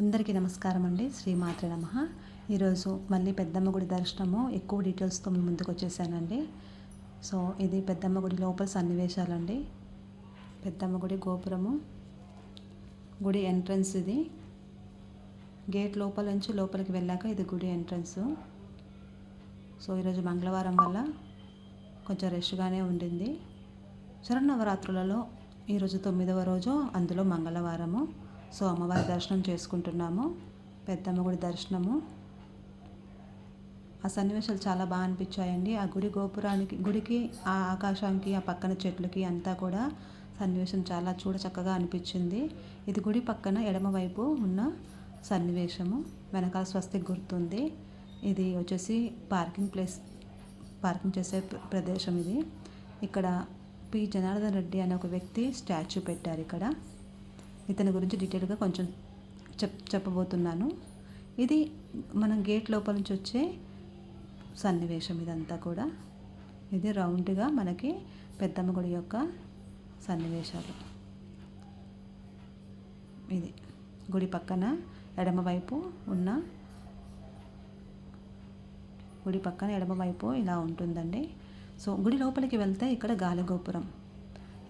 అందరికీ నమస్కారం అండి. శ్రీమాత్రే నమః. ఈరోజు మళ్ళీ పెద్దమ్మ గుడి దర్శనము ఎక్కువ డీటెయిల్స్తో మీ ముందుకు వచ్చేసానండి. సో ఇది పెద్దమ్మ గుడి లోపల సన్నివేశాలండి. పెద్దమ్మ గుడి గోపురము, గుడి ఎంట్రన్స్ ఇది. గేట్ లోపల నుంచి లోపలికి వెళ్ళాక ఇది గుడి ఎంట్రన్స్. సో ఈరోజు మంగళవారం వల్ల కొంచెం రష్గానే ఉండింది. శరన్నవరాత్రులలో ఈరోజు 9వ రోజు, అందులో మంగళవారము. సో అమ్మవారి దర్శనం చేసుకుంటున్నాము, పెద్దమ్మ గుడి దర్శనము. ఆ సన్నివేశాలు చాలా బాగా అనిపించాయండి. ఆ గుడి గోపురానికి, గుడికి, ఆ ఆకాశానికి, ఆ పక్కన చెట్లకి అంతా కూడా సన్నివేశం చాలా చక్కగా అనిపించింది. ఇది గుడి పక్కన ఎడమవైపు ఉన్న సన్నివేశము. వెనకాల స్వస్తిక్ గుర్తుంది. ఇది వచ్చేసి పార్కింగ్ చేసే ప్రదేశం ఇది. ఇక్కడ పి జనార్దన్ రెడ్డి అనే ఒక వ్యక్తి స్టాచ్యూ పెట్టారు. ఇక్కడ ఇతని గురించి డీటెయిల్గా కొంచెం చెప్పబోతున్నాను. ఇది మనం గేట్ లోపల నుంచి వచ్చే సన్నివేశం ఇదంతా కూడా. ఇది రౌండ్గా మనకి పెద్దమ్మ గుడి యొక్క సన్నివేశాలు. ఇది గుడి పక్కన ఎడమవైపు ఇలా ఉంటుందండి. సో గుడి లోపలికి వెళ్తే ఇక్కడ గాలిగోపురం.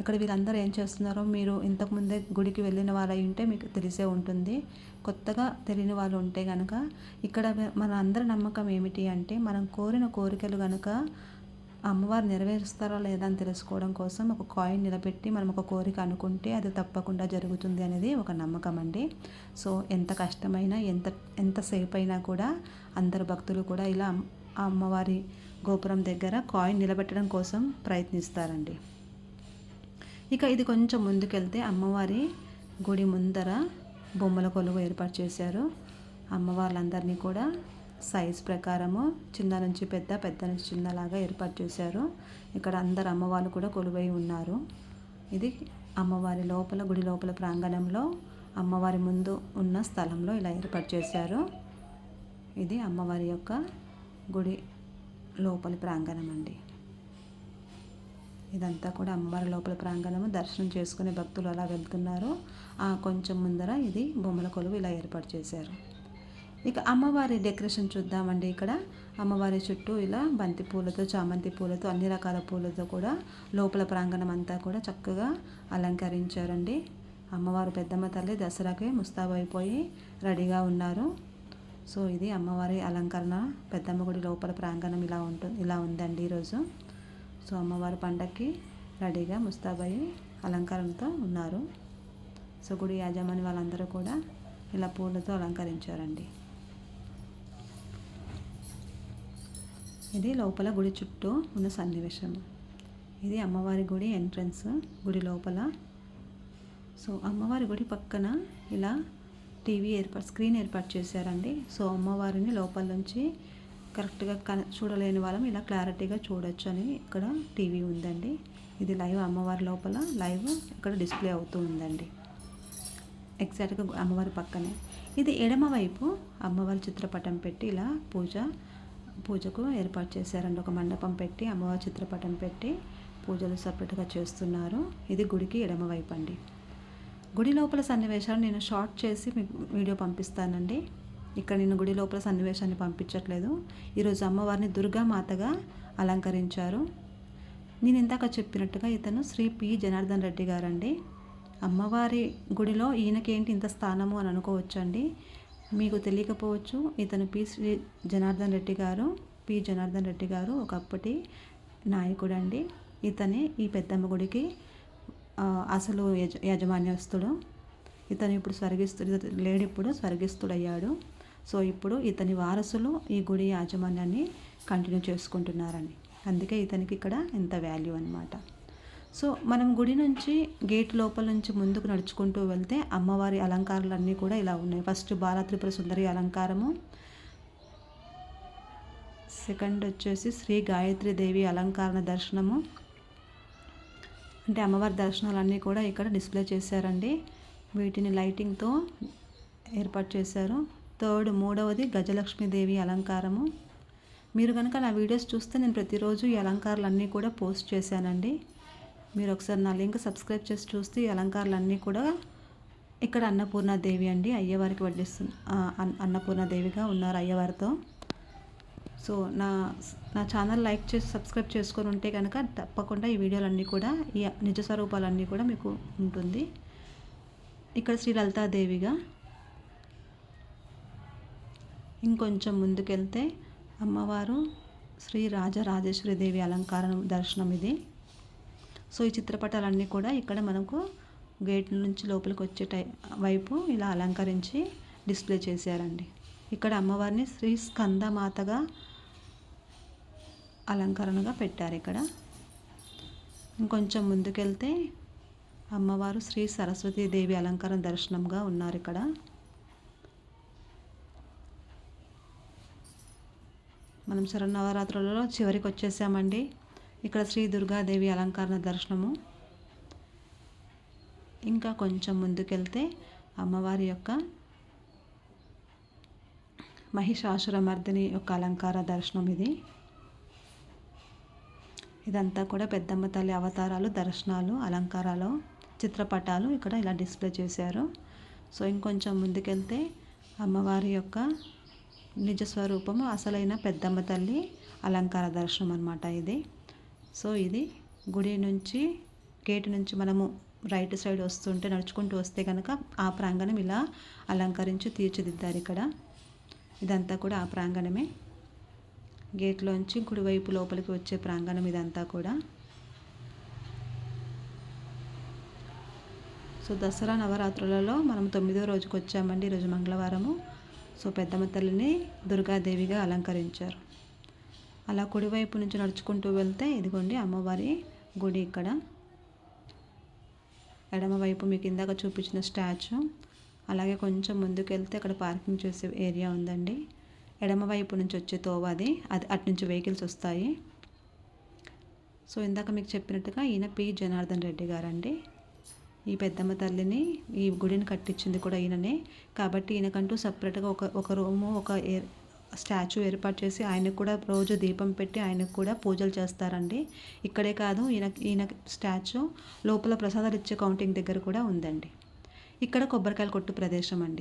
ఇక్కడ వీళ్ళందరూ ఏం చేస్తున్నారో మీరు ఇంతకుముందే గుడికి వెళ్ళిన వాళ్ళు అయి ఉంటే మీకు తెలిసే ఉంటుంది. కొత్తగా తెలియని వాళ్ళు ఉంటే కనుక ఇక్కడ మన అందరి నమ్మకం ఏమిటి అంటే, మనం కోరిన కోరికలు కనుక అమ్మవారు నెరవేరుస్తారా లేదా అని తెలుసుకోవడం కోసం ఒక కాయిన్ నిలబెట్టి మనం ఒక కోరిక అనుకుంటే అది తప్పకుండా జరుగుతుంది అనేది ఒక నమ్మకం అండి. సో ఎంత కష్టమైనా, ఎంతసేపు అయినా కూడా అందరు భక్తులు కూడా ఇలా ఆ అమ్మవారి గోపురం దగ్గర కాయిన్ నిలబెట్టడం కోసం ప్రయత్నిస్తారండి. ఇక ఇది కొంచెం ముందుకెళ్తే అమ్మవారి గుడి ముందర బొమ్మల కొలువు ఏర్పాటు చేశారు. అమ్మవార్లందరినీ కూడా సైజ్ ప్రకారము చిన్న నుంచి పెద్ద, పెద్ద నుంచి చిన్నలాగా ఏర్పాటు చేశారు. ఇక్కడ అందరు అమ్మవారు కూడా కొలువై ఉన్నారు. ఇది అమ్మవారి లోపల, గుడి లోపల ప్రాంగణంలో అమ్మవారి ముందు ఉన్న స్థలంలో ఇలా ఏర్పాటు చేశారు. ఇది అమ్మవారి యొక్క గుడి లోపలి ప్రాంగణం అండి. ఇదంతా కూడా అమ్మవారి లోపల ప్రాంగణము. దర్శనం చేసుకునే భక్తులు అలా వెళ్తున్నారు. కొంచెం ముందర ఇది బొమ్మల కొలువు ఇలా ఏర్పాటు చేశారు. ఇక అమ్మవారి డెకరేషన్ చూద్దామండి. ఇక్కడ అమ్మవారి చుట్టూ ఇలా బంతి పూలతో, చామంతి పూలతో, అన్ని రకాల పూలతో కూడా లోపల ప్రాంగణం అంతా కూడా చక్కగా అలంకరించారండి. అమ్మవారు పెద్దమ్మ తల్లి దసరాకి ముస్తాబైపోయి రెడీగా ఉన్నారు. సో ఇది అమ్మవారి అలంకరణ. పెద్దమ్మ గుడి లోపల ప్రాంగణం ఇలా ఉందండి ఈరోజు. సో అమ్మవారి పండగకి రెడీగా ముస్తాబయ్యి అలంకరణతో ఉన్నారు. సో గుడి యాజమాని వాళ్ళందరూ కూడా ఇలా పూలతో అలంకరించారండి. ఇది లోపల గుడి చుట్టూ ఉన్న సన్నివేశం. ఇది అమ్మవారి గుడి ఎంట్రన్స్, గుడి లోపల. సో అమ్మవారి గుడి పక్కన ఇలా స్క్రీన్ ఏర్పాటు చేశారండి. సో అమ్మవారిని లోపల నుంచి కరెక్ట్గా చూడలేని వాళ్ళం ఇలా క్లారిటీగా చూడొచ్చు అని ఇక్కడ టీవీ ఉందండి. ఇది లైవ్ అమ్మవారి లోపల లైవ్ ఇక్కడ డిస్ప్లే అవుతూ ఉందండి, ఎగ్జాక్ట్గా అమ్మవారి పక్కనే. ఇది ఎడమవైపు అమ్మవారి చిత్రపటం పెట్టి ఇలా పూజకు ఏర్పాటు చేశారండి. ఒక మండపం పెట్టి అమ్మవారి చిత్రపటం పెట్టి పూజలు సపరేట్గా చేస్తున్నారు. ఇది గుడికి ఎడమవైపు అండి. గుడి లోపల సన్నివేశాలు నేను షార్ట్ చేసి మీకు వీడియో పంపిస్తానండి. ఇక్కడ నేను గుడి లోపల సన్నివేశాన్ని పంపించట్లేదు. ఈరోజు అమ్మవారిని దుర్గామాతగా అలంకరించారు. నేను ఇందాక చెప్పినట్టుగా ఇతను శ్రీ పి జనార్దన్ రెడ్డి గారండి. అమ్మవారి గుడిలో ఈయనకేంటి ఇంత స్థానము అని అనుకోవచ్చండి. మీకు తెలియకపోవచ్చు, ఇతను పి జనార్దన్ రెడ్డి గారు ఒకప్పటి నాయకుడు అండి. ఇతనే ఈ పెద్దమ్మ గుడికి అసలు యాజమాన్యస్తుడు. ఇతను ఇప్పుడు స్వర్గస్థుడయ్యాడు. సో ఇప్పుడు ఇతని వారసులు ఈ గుడి యాజమాన్యాన్ని కంటిన్యూ చేసుకుంటున్నారండి. అందుకే ఇతనికి ఇక్కడ ఎంత వాల్యూ అన్నమాట. సో మనం గుడి నుంచి గేట్ లోపల నుంచి ముందుకు నడుచుకుంటూ వెళ్తే అమ్మవారి అలంకారాలన్నీ కూడా ఇలా ఉన్నాయి. ఫస్ట్ బాల త్రిపుర సుందరి అలంకారము, సెకండ్ వచ్చేసి శ్రీ గాయత్రి దేవి అలంకరణ దర్శనము. అంటే అమ్మవారి దర్శనాలన్నీ కూడా ఇక్కడ డిస్ప్లే చేశారండి. వీటిని లైటింగ్తో ఏర్పాటు చేశారు. మూడవది గజలక్ష్మీదేవి అలంకారము. మీరు కనుక నా వీడియోస్ చూస్తే నేను ప్రతిరోజు ఈ అలంకారాలన్నీ కూడా పోస్ట్ చేశానండి. మీరు ఒకసారి నా లింక్ సబ్స్క్రైబ్ చేసి చూస్తే ఈ అలంకారాలన్నీ కూడా ఇక్కడ అన్నపూర్ణాదేవి అండి, అయ్యవారికి వడ్డిస్తుంది. అన్నపూర్ణాదేవిగా ఉన్నారు అయ్యవారితో. సో నా ఛానల్ లైక్ చేసి సబ్స్క్రైబ్ చేసుకొని ఉంటే కనుక తప్పకుండా ఈ వీడియోలన్నీ కూడా, ఈ నిజ స్వరూపాలన్నీ కూడా మీకు ఉంటుంది. ఇక్కడ శ్రీ లలితాదేవిగా, ఇంకొంచెం ముందుకెళ్తే అమ్మవారు శ్రీ రాజరాజేశ్వరి దేవి అలంకారం దర్శనం ఇది. సో ఈ చిత్రపటాలన్నీ కూడా ఇక్కడ మనకు గేట్ నుంచి లోపలికి వచ్చే వైపు ఇలా అలంకరించి డిస్ప్లే చేశారండి. ఇక్కడ అమ్మవారిని శ్రీ స్కందమాతగా అలంకరణగా పెట్టారు. ఇక్కడ ఇంకొంచెం ముందుకెళ్తే అమ్మవారు శ్రీ సరస్వతీదేవి అలంకారం దర్శనంగా ఉన్నారు. ఇక్కడ మనం శరన్నవరాత్రులలో చివరికి వచ్చేసామండి. ఇక్కడ శ్రీ దుర్గాదేవి అలంకరణ దర్శనము. ఇంకా కొంచెం ముందుకెళ్తే అమ్మవారి యొక్క మహిషాసురమర్దిని యొక్క అలంకార దర్శనం ఇది. ఇదంతా కూడా పెద్దమ్మ తల్లి అవతారాలు, దర్శనాలు, అలంకారాలు, చిత్రపటాలు ఇక్కడ ఇలా డిస్ప్లే చేశారు. సో ఇంకొంచెం ముందుకెళ్తే అమ్మవారి యొక్క నిజ స్వరూపము, అసలైన పెద్దమ్మ తల్లి అలంకార దర్శనం అన్నమాట ఇది. సో ఇది గుడి నుంచి, గేటు నుంచి మనము రైట్ సైడ్ వస్తుంటే, నడుచుకుంటూ వస్తే కనుక ఆ ప్రాంగణం ఇలా అలంకరించి తీర్చిదిద్దారు ఇక్కడ. ఇదంతా కూడా ఆ ప్రాంగణమే. గేట్లోంచి కుడివైపు లోపలికి వచ్చే ప్రాంగణం ఇదంతా కూడా. సో దసరా నవరాత్రులలో మనం 9వ రోజుకి వచ్చామండి. ఈరోజు మంగళవారము. సో పెద్దమ్మ తల్లిని దుర్గాదేవిగా అలంకరించారు. అలా కుడివైపు నుంచి నడుచుకుంటూ వెళ్తే ఇదిగోండి అమ్మవారి గుడి ఇక్కడ. ఎడమవైపు మీకు ఇందాక చూపించిన స్టాచ్యూ. అలాగే కొంచెం ముందుకెళ్తే అక్కడ పార్కింగ్ చేసే ఏరియా ఉందండి. ఎడమవైపు నుంచి వచ్చే తోవ అది అటు నుంచి వెహికల్స్ వస్తాయి. సో ఇందాక మీకు చెప్పినట్టుగా ఈయన పి జనార్దన్ రెడ్డి గారండి. ఈ పెద్దమ్మ తల్లిని, ఈ గుడిని కట్టించింది కూడా ఈయననే. కాబట్టి ఈయనకంటూ సపరేట్గా ఒక రూము, ఒక స్టాచ్యూ ఏర్పాటు చేసి ఆయనకు కూడా రోజు దీపం పెట్టి ఆయనకు కూడా పూజలు చేస్తారండి. ఇక్కడే కాదు, ఈయన స్టాచ్యూ లోపల ప్రసాదాలు ఇచ్చే కౌంటింగ్ దగ్గర కూడా ఉందండి. ఇక్కడ కొబ్బరికాయలు కొట్టు ప్రదేశం అండి.